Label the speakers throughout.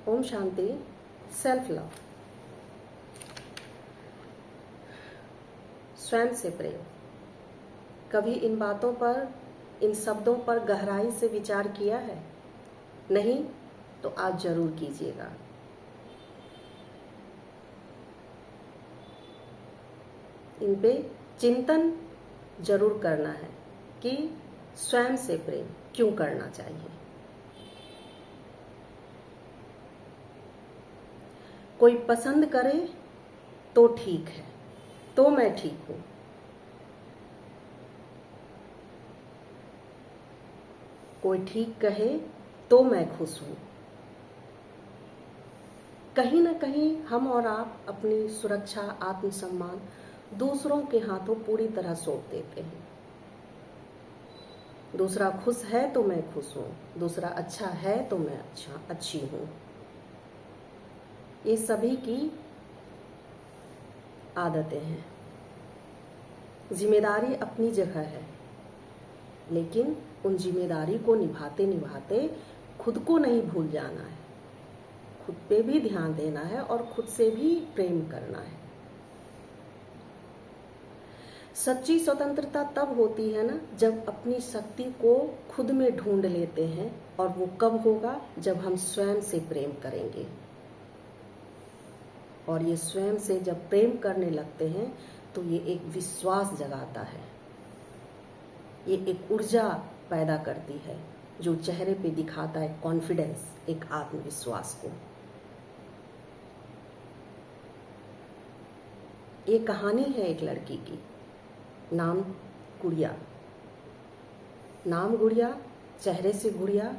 Speaker 1: Om Shanti. Self love, स्वयं से प्रेम। कभी इन बातों पर, इन शब्दों पर गहराई से विचार किया है? नहीं तो आज जरूर कीजिएगा। इन पे चिंतन जरूर करना है कि स्वयं से प्रेम क्यों करना चाहिए। कोई पसंद करे तो ठीक है, तो मैं ठीक हूं। कोई ठीक कहे तो मैं खुश हूं। कहीं ना कहीं हम और आप अपनी सुरक्षा, आत्मसम्मान दूसरों के हाथों पूरी तरह सौंप देते हैं। दूसरा खुश है तो मैं खुश हूं, दूसरा अच्छा है तो मैं अच्छी हूं। ये सभी की आदतें हैं। जिम्मेदारी अपनी जगह है, लेकिन उन जिम्मेदारी को निभाते निभाते खुद को नहीं भूल जाना है। खुद पे भी ध्यान देना है और खुद से भी प्रेम करना है। सच्ची स्वतंत्रता तब होती है ना, जब अपनी शक्ति को खुद में ढूंढ लेते हैं। और वो कब होगा? जब हम स्वयं से प्रेम करेंगे। और ये स्वयं से जब प्रेम करने लगते हैं तो ये एक विश्वास जगाता है, ये एक ऊर्जा पैदा करती है जो चेहरे पे दिखाता है कॉन्फिडेंस, एक आत्मविश्वास को। ये कहानी है एक लड़की की, नाम गुड़िया। नाम गुड़िया, चेहरे से गुड़िया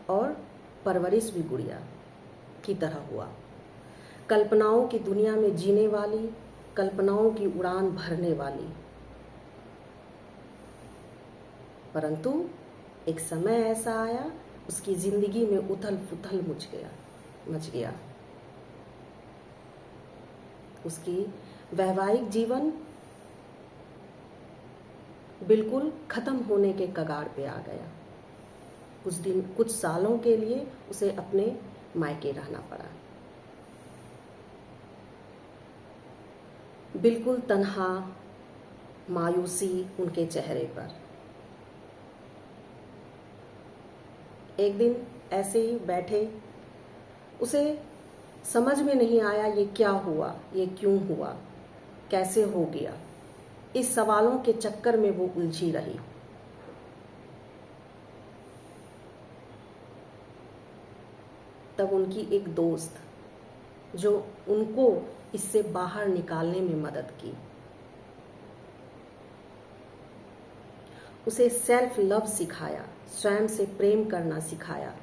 Speaker 1: और परवरिश भी गुड़िया की तरह हुआ। कल्पनाओं की दुनिया में जीने वाली, कल्पनाओं की उड़ान भरने वाली। परंतु एक समय ऐसा आया, उसकी जिंदगी में उथल पुथल मच गया। उसकी वैवाहिक जीवन बिल्कुल खत्म होने के कगार पे आ गया। कुछ सालों के लिए उसे अपने मायके रहना पड़ा। बिल्कुल तन्हा, मायूसी उनके चेहरे पर। एक दिन ऐसे ही बैठे, उसे समझ में नहीं आया ये क्या हुआ, ये क्यों हुआ, कैसे हो गया। इस सवालों के चक्कर में वो उलझी रही। तब उनकी एक दोस्त, जो उनको इससे बाहर निकालने में मदद की, उसे सेल्फ लव सिखाया, स्वयं से प्रेम करना सिखाया।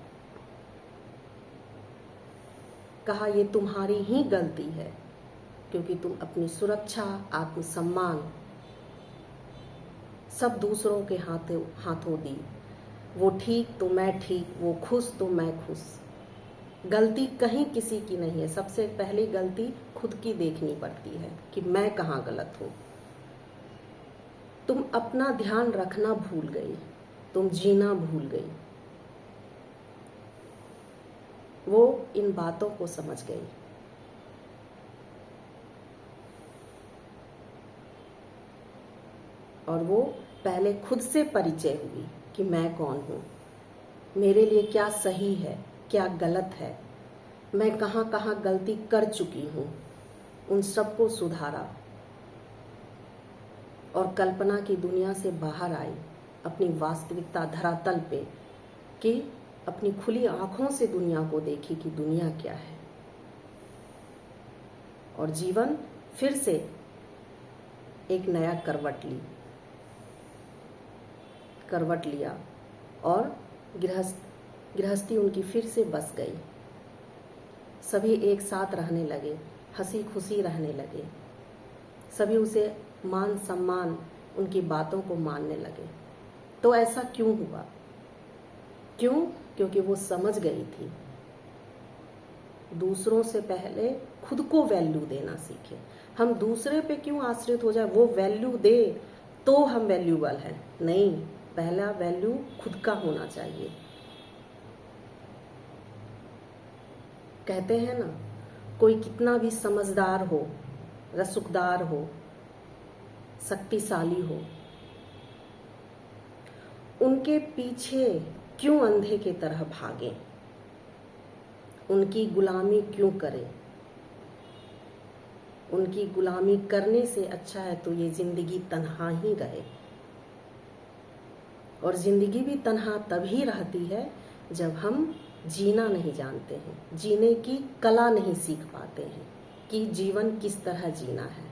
Speaker 1: कहा ये तुम्हारी ही गलती है, क्योंकि तुम अपनी सुरक्षा, आत्मसम्मान सब दूसरों के हाथों दी। वो ठीक तो मैं ठीक, वो खुश तो मैं खुश। गलती कहीं किसी की नहीं है। सबसे पहली गलती खुद की देखनी पड़ती है कि मैं कहाँ गलत हूँ। तुम अपना ध्यान रखना भूल गई, तुम जीना भूल गई। वो इन बातों को समझ गई। और वो पहले खुद से परिचय हुई कि मैं कौन हूँ, मेरे लिए क्या सही है, क्या गलत है, मैं कहाँ कहाँ गलती कर चुकी हूँ, उन सबको सुधारा। और कल्पना की दुनिया से बाहर आई, अपनी वास्तविकता धरातल पे, कि अपनी खुली आंखों से दुनिया को देखी कि दुनिया क्या है। और जीवन फिर से एक नया करवट लिया और गृहस्थी उनकी फिर से बस गई। सभी एक साथ रहने लगे, हंसी खुशी रहने लगे। सभी उसे मान सम्मान, उनकी बातों को मानने लगे। तो ऐसा क्यों हुआ? क्यों? क्योंकि वो समझ गई थी, दूसरों से पहले खुद को वैल्यू देना सीखे। हम दूसरे पे क्यों आश्रित हो जाए, वो वैल्यू दे तो हम वैल्यूबल हैं। नहीं, पहला वैल्यू खुद का होना चाहिए। कहते हैं ना, कोई कितना भी समझदार हो, रसूखदार हो, शक्तिशाली हो, उनके पीछे क्यों अंधे की तरह भागें, उनकी गुलामी क्यों करें। उनकी गुलामी करने से अच्छा है तो ये जिंदगी तन्हा ही रहे। और जिंदगी भी तन्हा तभी रहती है जब हम जीना नहीं जानते हैं, जीने की कला नहीं सीख पाते हैं कि जीवन किस तरह जीना है।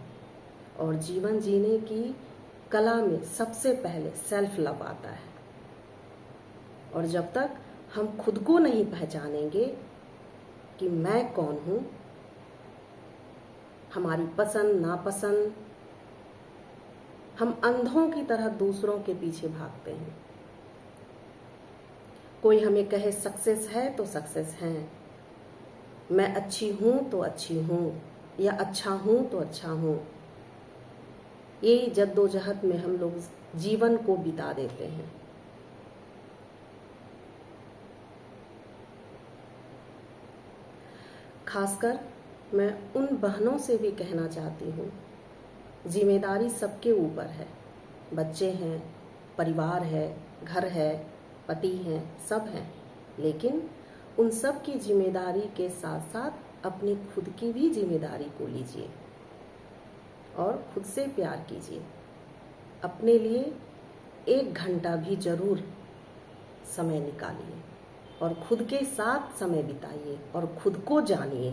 Speaker 1: और जीवन जीने की कला में सबसे पहले सेल्फ लव आता है। और जब तक हम खुद को नहीं पहचानेंगे कि मैं कौन हूँ, हमारी पसंद नापसंद, हम अंधों की तरह दूसरों के पीछे भागते हैं। कोई हमें कहे सक्सेस है तो सक्सेस है, मैं अच्छी हूँ तो अच्छी हूँ, या अच्छा हूँ तो अच्छा हूँ। ये जद्दोजहद में हम लोग जीवन को बिता देते हैं। खासकर मैं उन बहनों से भी कहना चाहती हूँ, जिम्मेदारी सबके ऊपर है। बच्चे हैं, परिवार है, घर है, पति हैं, सब हैं, लेकिन उन सब की जिम्मेदारी के साथ साथ अपनी खुद की भी जिम्मेदारी को लीजिए और खुद से प्यार कीजिए। अपने लिए 1 घंटा भी जरूर समय निकालिए और खुद के साथ समय बिताइए और खुद को जानिए,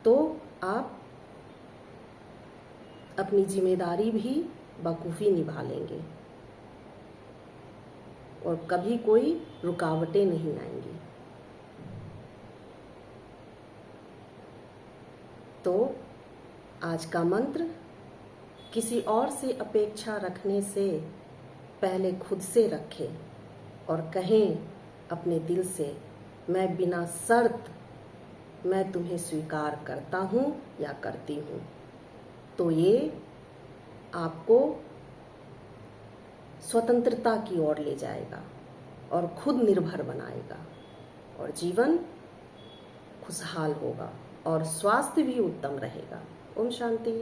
Speaker 1: तो आप अपनी जिम्मेदारी भी बखूबी निभा लेंगे और कभी कोई रुकावटें नहीं आएंगी। तो आज का मंत्र, किसी और से अपेक्षा रखने से पहले खुद से रखें और कहें अपने दिल से, मैं बिना शर्त मैं तुम्हें स्वीकार करता हूँ या करती हूँ। तो ये आपको स्वतंत्रता की ओर ले जाएगा और खुद निर्भर बनाएगा और जीवन खुशहाल होगा और स्वास्थ्य भी उत्तम रहेगा। ओम शांति।